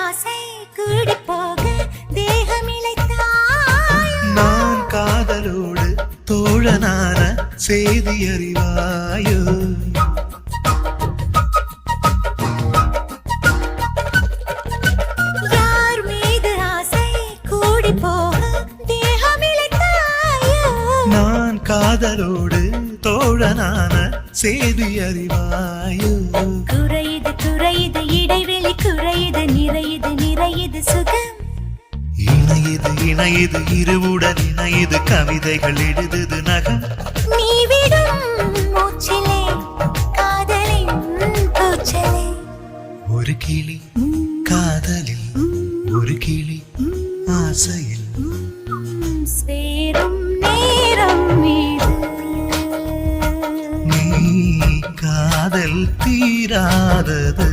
ஆசை கூடி போக தேகமிழைத்தாய். நான் காதலோடு தோழனான செய்தி அறிவாயோ. யார் மீது ஆசை கூடி போக தேகமிழைத்தாயோ. நான் காதலோடு தோழனான செய்தி அறிவாயோ. குறையுது குறையுது இடைவெளி குறையுது நிறையுது நிறையுது சுகம். இணையுது இணையுது இருவுடன் இணையுது கவிதைகள் எழுதுது நகம். நீ விடும் மூச்சிலே காதலின் கூச்சலே. ஒரு கிளி காதலில் ஒரு கிளி ஆசையில் சேரும் நேரம் மீது நீ காதல் தீராதது.